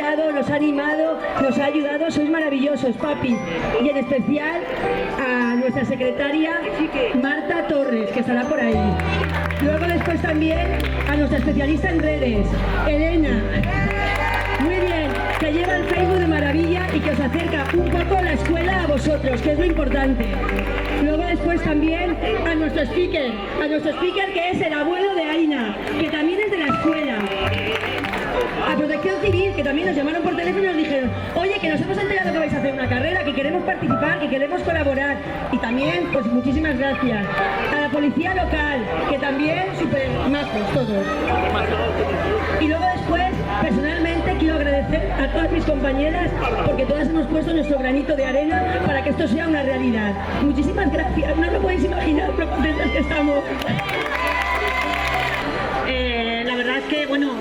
apoyado, nos ha animado, nos ha ayudado, sois maravillosos, papi. Y en especial a nuestra secretaria Marta Torres, que estará por ahí. Luego después también a nuestra especialista en redes, Elena. Muy bien, que lleva el Facebook de maravilla y que os acerca un poco la escuela a vosotros, que es lo importante. Luego después también a nuestro speaker que es el abuelo de Aina, que también es de la escuela. A Protección Civil, que también nos llamaron por teléfono y nos dijeron, oye, que nos hemos enterado que vais a hacer una carrera, que queremos participar, que queremos colaborar. Y también, pues muchísimas gracias. A la policía local, que también súper majos todos. Y luego después, personalmente, quiero agradecer a todas mis compañeras, porque todas hemos puesto nuestro granito de arena para que esto sea una realidad. Muchísimas gracias, no lo podéis imaginar lo contentas que estamos. La verdad es que, bueno,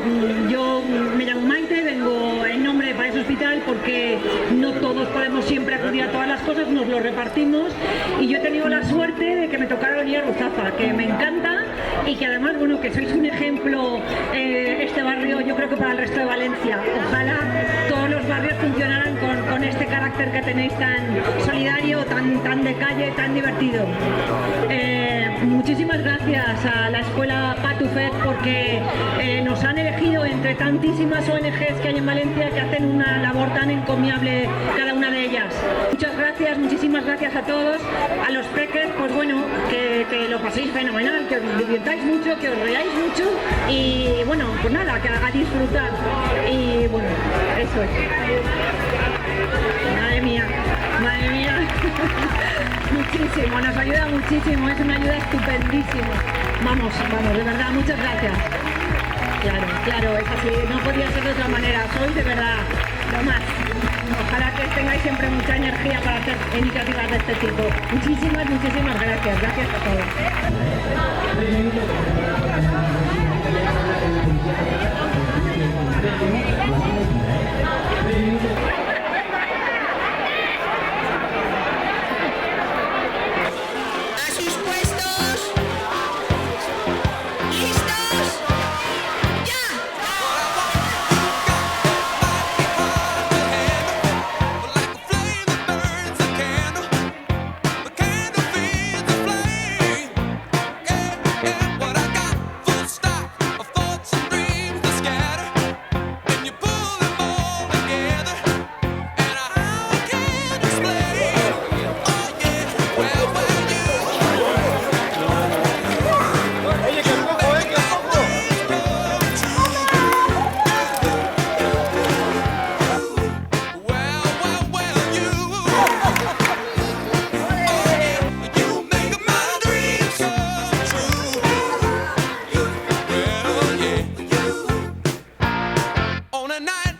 yo me llamo Maite, vengo en nombre de Paes Hospital porque no todos podemos siempre acudir a todas las cosas, nos lo repartimos y yo he tenido la suerte de que me tocara venir a Ruzafa, que me encanta y que además, bueno, que sois un ejemplo, este barrio, yo creo que para el resto de Valencia. Ojalá todos los barrios funcionaran con este carácter que tenéis tan solidario, tan de calle, tan divertido. Muchísimas gracias a la escuela Patufet porque nos han elegido entre tantísimas ONGs que hay en Valencia que hacen una labor tan encomiable cada una de ellas. Muchas gracias, muchísimas gracias a todos, a los peques, pues bueno, que lo paséis fenomenal, que os divirtáis mucho, que os reáis mucho y bueno, pues nada, que a disfrutar y bueno, eso es. Madre mía, madre mía. Muchísimo, nos ayuda muchísimo, es una ayuda estupendísima. Vamos, de verdad, muchas gracias. Claro, es así, no podía ser de otra manera, sois de verdad lo más. Ojalá que tengáis siempre mucha energía para hacer iniciativas de este tipo. Muchísimas gracias, gracias a todos. On a night